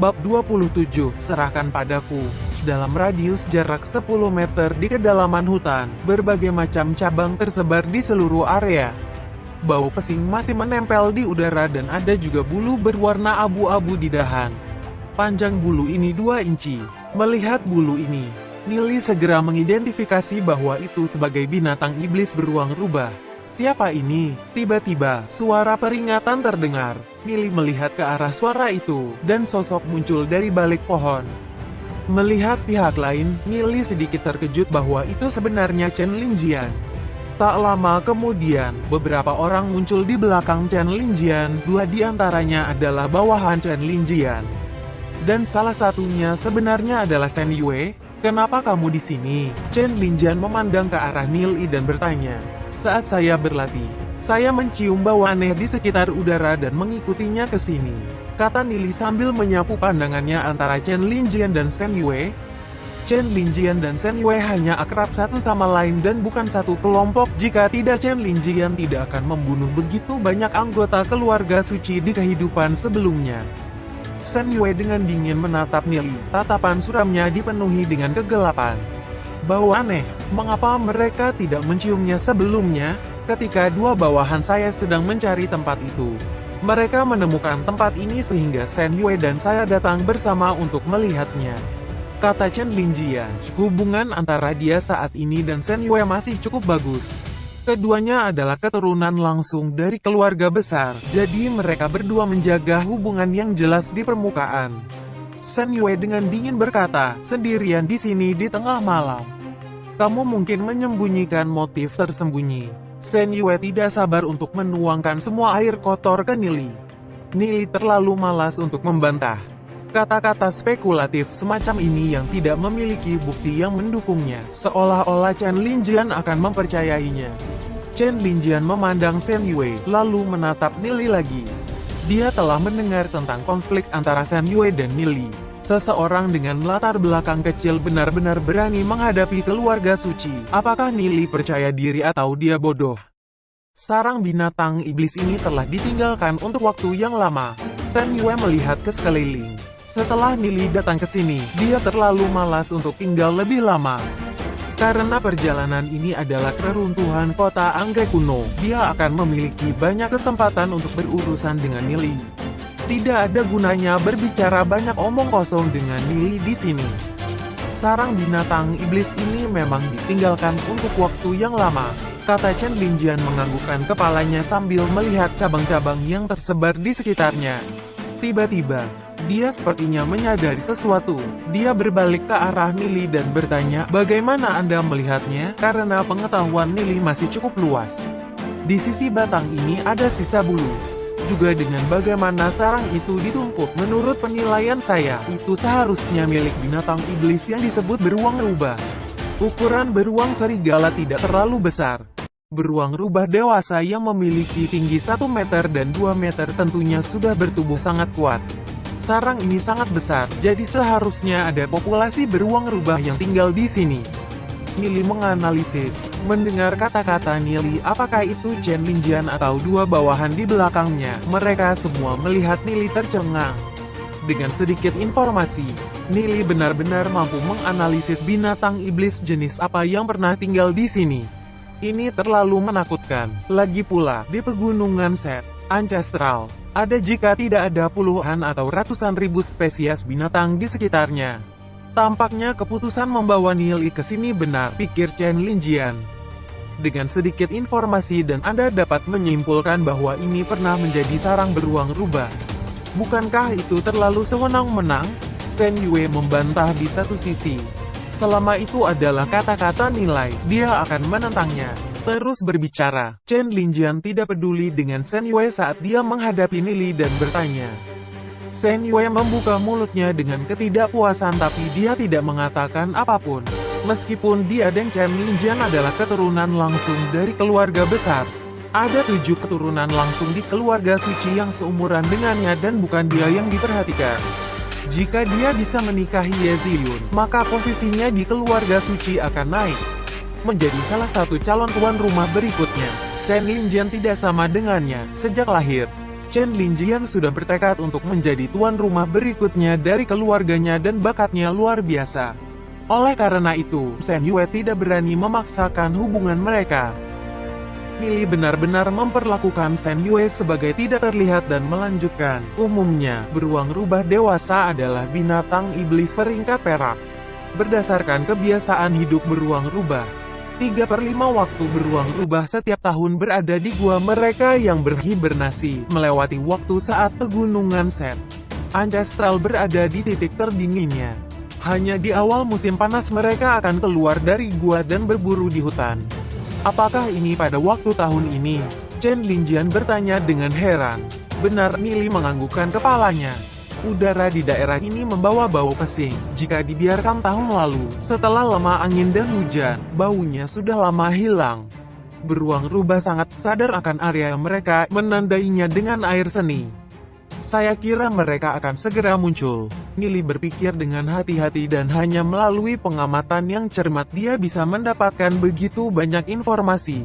Bab 27, serahkan padaku. Dalam radius jarak 10 meter di kedalaman hutan, berbagai macam cabang tersebar di seluruh area. Bau pesing masih menempel di udara dan ada juga bulu berwarna abu-abu di dahan. Panjang bulu ini 2 inci. Melihat bulu ini, Nili segera mengidentifikasi bahwa itu sebagai binatang iblis beruang rubah. Siapa ini? Tiba-tiba, suara peringatan terdengar. Nili melihat ke arah suara itu, dan sosok muncul dari balik pohon. Melihat pihak lain, Nili sedikit terkejut bahwa itu sebenarnya Chen Lingjian. Tak lama kemudian, beberapa orang muncul di belakang Chen Lingjian, 2 di antaranya adalah bawahan Chen Lingjian. Dan salah satunya sebenarnya adalah Shen Yue. Kenapa kamu di sini? Chen Lingjian memandang ke arah Nili dan bertanya. Saat saya berlatih, saya mencium bau aneh di sekitar udara dan mengikutinya ke sini, kata Nili sambil menyapu pandangannya antara Chen Lingjian dan Shen Yue. Chen Lingjian dan Shen Yue hanya akrab satu sama lain dan bukan satu kelompok. Jika tidak, Chen Lingjian tidak akan membunuh begitu banyak anggota keluarga suci di kehidupan sebelumnya. Shen Yue dengan dingin menatap Nili, tatapan suramnya dipenuhi dengan kegelapan. Bau aneh, mengapa mereka tidak menciumnya sebelumnya? Ketika 2 bawahan saya sedang mencari tempat itu, mereka menemukan tempat ini sehingga Shen Yue dan saya datang bersama untuk melihatnya, kata Chen Lingjian. Hubungan antara dia saat ini dan Shen Yue masih cukup bagus. Keduanya adalah keturunan langsung dari keluarga besar, jadi mereka berdua menjaga hubungan yang jelas di permukaan. Shen Yue dengan dingin berkata, sendirian di sini di tengah malam. Kamu mungkin menyembunyikan motif tersembunyi. Shen Yue tidak sabar untuk menuangkan semua air kotor ke Nili. Nili terlalu malas untuk membantah. Kata-kata spekulatif semacam ini yang tidak memiliki bukti yang mendukungnya, seolah-olah Chen Lingjian akan mempercayainya. Chen Lingjian memandang Shen Yue, lalu menatap Nili lagi. Dia telah mendengar tentang konflik antara Shen Yue dan Nili. Seseorang dengan latar belakang kecil benar-benar berani menghadapi keluarga suci. Apakah Nili percaya diri atau dia bodoh? Sarang binatang iblis ini telah ditinggalkan untuk waktu yang lama. Shen Yue melihat ke sekeliling. Setelah Nili datang ke sini, dia terlalu malas untuk tinggal lebih lama. Karena perjalanan ini adalah keruntuhan kota Angge kuno, dia akan memiliki banyak kesempatan untuk berurusan dengan Nili. Tidak ada gunanya berbicara banyak omong kosong dengan Nili di sini. Sarang binatang iblis ini memang ditinggalkan untuk waktu yang lama, kata Chen Lingjian menganggukkan kepalanya sambil melihat cabang-cabang yang tersebar di sekitarnya. Tiba-tiba, dia sepertinya menyadari sesuatu. Dia berbalik ke arah Nili dan bertanya, bagaimana Anda melihatnya? Karena pengetahuan Nili masih cukup luas. Di sisi batang ini ada sisa bulu. Juga dengan bagaimana sarang itu ditumpuk, menurut penilaian saya, itu seharusnya milik binatang iblis yang disebut beruang rubah. Ukuran beruang serigala tidak terlalu besar. Beruang rubah dewasa yang memiliki tinggi 1 meter dan 2 meter tentunya sudah bertubuh sangat kuat. Sarang ini sangat besar, jadi seharusnya ada populasi beruang rubah yang tinggal di sini. Nili menganalisis. Mendengar kata-kata Nili, apakah itu Chen Lingjian atau 2 bawahan di belakangnya, mereka semua melihat Nili tercengang. Dengan sedikit informasi, Nili benar-benar mampu menganalisis binatang iblis jenis apa yang pernah tinggal di sini. Ini terlalu menakutkan. Lagi pula, di pegunungan Set Ancestral, ada jika tidak ada puluhan atau ratusan ribu spesies binatang di sekitarnya. Tampaknya keputusan membawa Nili ke sini benar, pikir Chen Lingjian. Dengan sedikit informasi dan Anda dapat menyimpulkan bahwa ini pernah menjadi sarang beruang rubah. Bukankah itu terlalu sewenang-wenang? Shen Yue membantah di satu sisi. Selama itu adalah kata-kata nilai, dia akan menentangnya. Terus berbicara, Chen Lingjian tidak peduli dengan Shen Yue saat dia menghadapi Nili dan bertanya. Shen Yue membuka mulutnya dengan ketidakpuasan tapi dia tidak mengatakan apapun. Meskipun dia dan Chen Lingjian adalah keturunan langsung dari keluarga besar. Ada 7 keturunan langsung di keluarga suci yang seumuran dengannya dan bukan dia yang diperhatikan. Jika dia bisa menikahi Ye Ziyun, maka posisinya di keluarga suci akan naik menjadi salah satu calon tuan rumah berikutnya. Chen Lingjian tidak sama dengannya sejak lahir. Chen Linjian sudah bertekad untuk menjadi tuan rumah berikutnya dari keluarganya dan bakatnya luar biasa. Oleh karena itu, Shen Yue tidak berani memaksakan hubungan mereka. Nili benar-benar memperlakukan Shen Yue sebagai tidak terlihat dan melanjutkan. Umumnya, beruang rubah dewasa adalah binatang iblis peringkat perak. Berdasarkan kebiasaan hidup beruang rubah, 3/5 waktu beruang rubah setiap tahun berada di gua mereka yang berhibernasi, melewati waktu saat pegunungan Set Ancestral berada di titik terdinginnya. Hanya di awal musim panas mereka akan keluar dari gua dan berburu di hutan. Apakah ini pada waktu tahun ini? Chen Linjian bertanya dengan heran. Benar, Nili menganggukkan kepalanya. Udara di daerah ini membawa bau pesing. Jika dibiarkan tahun lalu, setelah lama angin dan hujan, baunya sudah lama hilang. Beruang rubah sangat sadar akan area mereka, menandainya dengan air seni. Saya kira mereka akan segera muncul. Nili berpikir dengan hati-hati dan hanya melalui pengamatan yang cermat dia bisa mendapatkan begitu banyak informasi.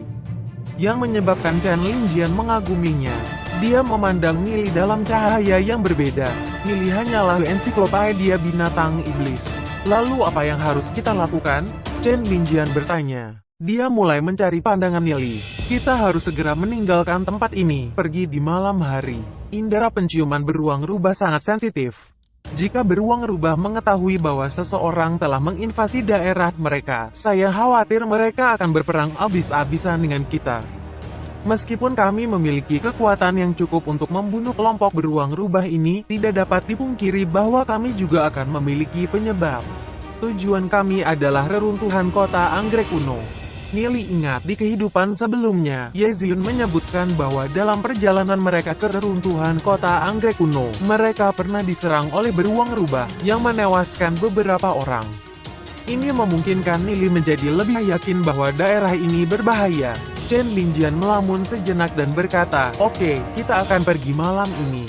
Yang menyebabkan Chen Linjian mengaguminya. Dia memandang Nili dalam cahaya yang berbeda. Nili hanyalah ensiklopedia binatang iblis. Lalu apa yang harus kita lakukan? Chen Linjian bertanya. Dia mulai mencari pandangan Nili. Kita harus segera meninggalkan tempat ini, pergi di malam hari. Indera penciuman beruang rubah sangat sensitif. Jika beruang rubah mengetahui bahwa seseorang telah menginvasi daerah mereka, saya khawatir mereka akan berperang habis-habisan dengan kita. Meskipun kami memiliki kekuatan yang cukup untuk membunuh kelompok beruang rubah ini, tidak dapat dipungkiri bahwa kami juga akan memiliki penyebab. Tujuan kami adalah reruntuhan kota anggrek kuno. Nili ingat di kehidupan sebelumnya, Ye Ziun menyebutkan bahwa dalam perjalanan mereka ke reruntuhan kota anggrek kuno, mereka pernah diserang oleh beruang rubah, yang menewaskan beberapa orang. Ini memungkinkan Nili menjadi lebih yakin bahwa daerah ini berbahaya. Chen Linjian melamun sejenak dan berkata, "Oke, kita akan pergi malam ini."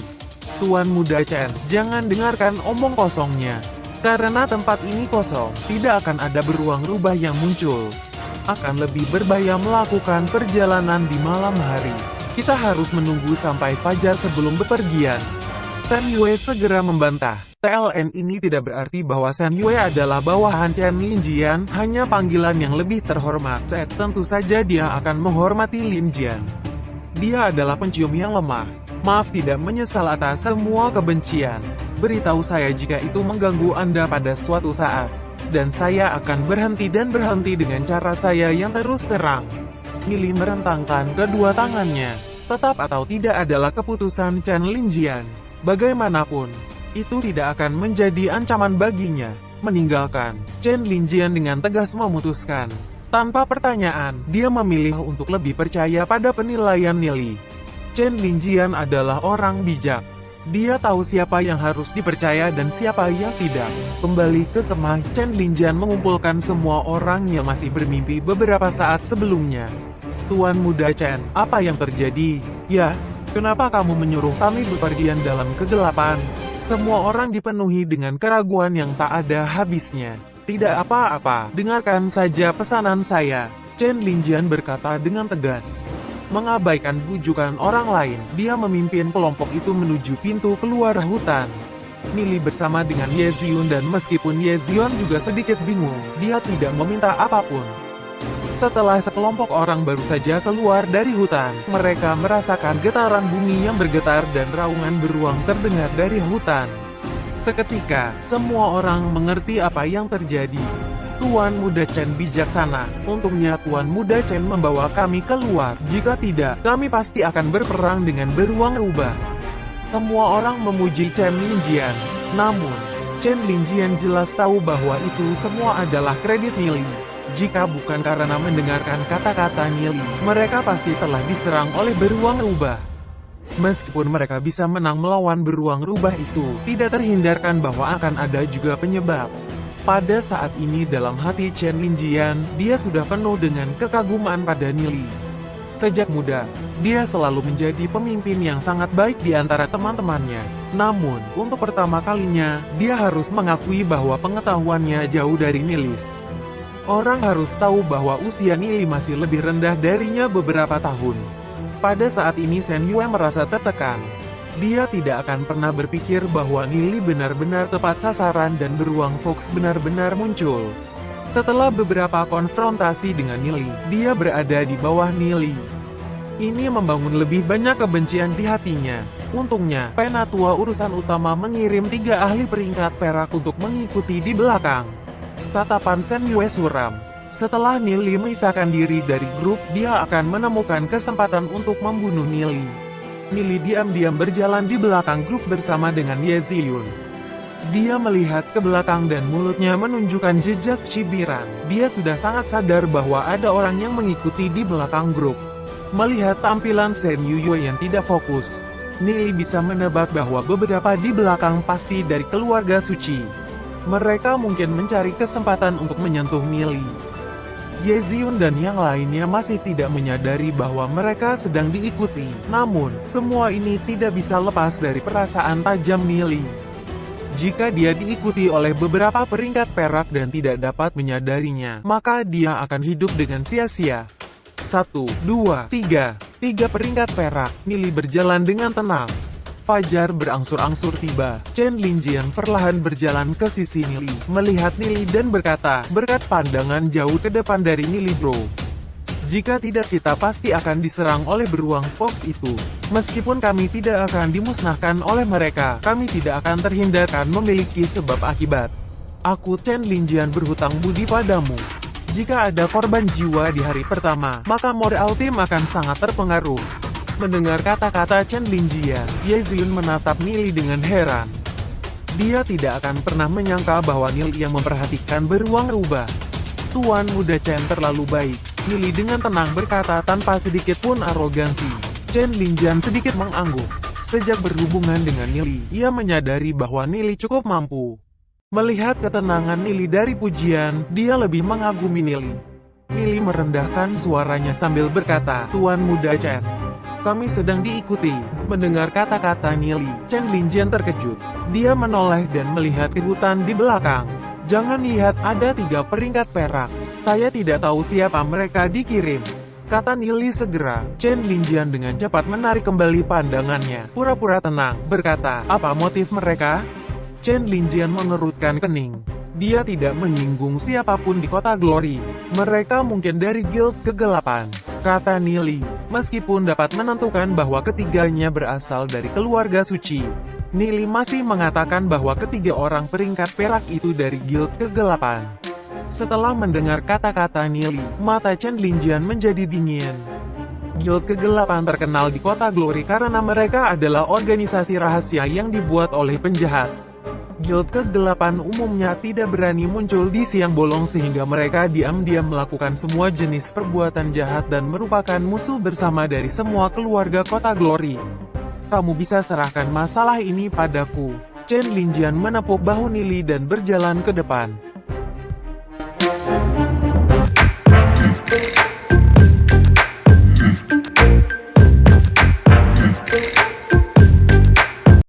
Tuan muda Chen, jangan dengarkan omong kosongnya. Karena tempat ini kosong, tidak akan ada beruang rubah yang muncul. Akan lebih berbahaya melakukan perjalanan di malam hari. Kita harus menunggu sampai fajar sebelum bepergian. Shen Yue segera membantah. TLN ini tidak berarti bahwa Shen Yue adalah bawahan Chen Linjian, hanya panggilan yang lebih terhormat. Tentu saja dia akan menghormati Linjian. Dia adalah pencium yang lemah. Maaf tidak menyesal atas semua kebencian. Beritahu saya jika itu mengganggu Anda pada suatu saat. Dan saya akan berhenti dengan cara saya yang terus terang. Nili merentangkan kedua tangannya. Tetap atau tidak adalah keputusan Chen Linjian. Bagaimanapun, itu tidak akan menjadi ancaman baginya. Meninggalkan, Chen Linjian dengan tegas memutuskan. Tanpa pertanyaan, dia memilih untuk lebih percaya pada penilaian Nili. Chen Linjian adalah orang bijak. Dia tahu siapa yang harus dipercaya dan siapa yang tidak. Kembali ke kemah, Chen Linjian mengumpulkan semua orang yang masih bermimpi beberapa saat sebelumnya. Tuan muda Chen, apa yang terjadi? Ya, kenapa kamu menyuruh kami bepergian dalam kegelapan? Semua orang dipenuhi dengan keraguan yang tak ada habisnya. Tidak apa-apa, dengarkan saja pesanan saya. Chen Linjian berkata dengan tegas. Mengabaikan bujukan orang lain, dia memimpin kelompok itu menuju pintu keluar hutan. Nili bersama dengan Ye Ziun dan meskipun Ye Ziun juga sedikit bingung, dia tidak meminta apapun. Setelah sekelompok orang baru saja keluar dari hutan, mereka merasakan getaran bumi yang bergetar dan raungan beruang terdengar dari hutan. Seketika, semua orang mengerti apa yang terjadi. Tuan muda Chen bijaksana, untungnya Tuan muda Chen membawa kami keluar, jika tidak, kami pasti akan berperang dengan beruang rubah. Semua orang memuji Chen Linjian, namun, Chen Linjian jelas tahu bahwa itu semua adalah kredit Nili. Jika bukan karena mendengarkan kata-kata Nili, mereka pasti telah diserang oleh beruang rubah. Meskipun mereka bisa menang melawan beruang rubah itu, tidak terhindarkan bahwa akan ada juga penyebab. Pada saat ini dalam hati Chen Linjian, dia sudah penuh dengan kekaguman pada Nili. Sejak muda, dia selalu menjadi pemimpin yang sangat baik di antara teman-temannya. Namun, untuk pertama kalinya, dia harus mengakui bahwa pengetahuannya jauh dari Nilis. Orang harus tahu bahwa usia Nili masih lebih rendah darinya beberapa tahun. Pada saat ini Shen Yue merasa tertekan. Dia tidak akan pernah berpikir bahwa Nili benar-benar tepat sasaran dan beruang Fox benar-benar muncul. Setelah beberapa konfrontasi dengan Nili, dia berada di bawah Nili. Ini membangun lebih banyak kebencian di hatinya. Untungnya, Penatua urusan utama mengirim 3 ahli peringkat perak untuk mengikuti di belakang. Tatapan Shen Yue suram. Setelah Nili memisahkan diri dari grup, dia akan menemukan kesempatan untuk membunuh Nili. Nili diam-diam berjalan di belakang grup bersama dengan Ye Ziyun. Dia melihat ke belakang dan mulutnya menunjukkan jejak cibiran. Dia sudah sangat sadar bahwa ada orang yang mengikuti di belakang grup. Melihat tampilan Shen Yue yang tidak fokus, Nili bisa menebak bahwa beberapa di belakang pasti dari keluarga suci. Mereka mungkin mencari kesempatan untuk menyentuh Nili. Ye Ziyun dan yang lainnya masih tidak menyadari bahwa mereka sedang diikuti. Namun, semua ini tidak bisa lepas dari perasaan tajam Nili. Jika dia diikuti oleh beberapa peringkat perak dan tidak dapat menyadarinya, maka dia akan hidup dengan sia-sia. 1, 2, 3. 3 peringkat perak. Nili berjalan dengan tenang. Fajar berangsur-angsur tiba. Chen Linjian perlahan berjalan ke sisi Nili, melihat Nili dan berkata, berkat pandangan jauh ke depan dari Nili bro. Jika tidak kita pasti akan diserang oleh beruang Fox itu. Meskipun kami tidak akan dimusnahkan oleh mereka, kami tidak akan terhindarkan memiliki sebab akibat. Aku Chen Linjian berhutang budi padamu. Jika ada korban jiwa di hari pertama, maka moral tim akan sangat terpengaruh. Mendengar kata-kata Chen Linjian, Ye Ziyun menatap Nili dengan heran. Dia tidak akan pernah menyangka bahwa Nili yang memperhatikan beruang rubah. Tuan muda Chen terlalu baik, Nili dengan tenang berkata tanpa sedikit pun arogansi. Chen Linjian sedikit mengangguk. Sejak berhubungan dengan Nili, ia menyadari bahwa Nili cukup mampu. Melihat ketenangan Nili dari pujian, dia lebih mengagumi Nili. Nili merendahkan suaranya sambil berkata, Tuan muda Chen, kami sedang diikuti. Mendengar kata-kata Nili, Chen Linjian terkejut. Dia menoleh dan melihat ke hutan di belakang. Jangan lihat ada 3 peringkat perak. Saya tidak tahu siapa mereka dikirim, kata Nili segera. Chen Linjian dengan cepat menarik kembali pandangannya. Pura-pura tenang, berkata, apa motif mereka? Chen Linjian mengerutkan kening. Dia tidak menyinggung siapapun di kota Glory. Mereka mungkin dari Guild Kegelapan, kata Nili. Meskipun dapat menentukan bahwa ketiganya berasal dari keluarga suci, Nili masih mengatakan bahwa ketiga orang peringkat perak itu dari Guild Kegelapan. Setelah mendengar kata-kata Nili, mata Chen Linjian menjadi dingin. Guild Kegelapan terkenal di kota Glory karena mereka adalah organisasi rahasia yang dibuat oleh penjahat. Guild Kegelapan umumnya tidak berani muncul di siang bolong sehingga mereka diam-diam melakukan semua jenis perbuatan jahat dan merupakan musuh bersama dari semua keluarga kota Glory. Kamu bisa serahkan masalah ini padaku. Chen Linjian menepuk bahu Nili dan berjalan ke depan.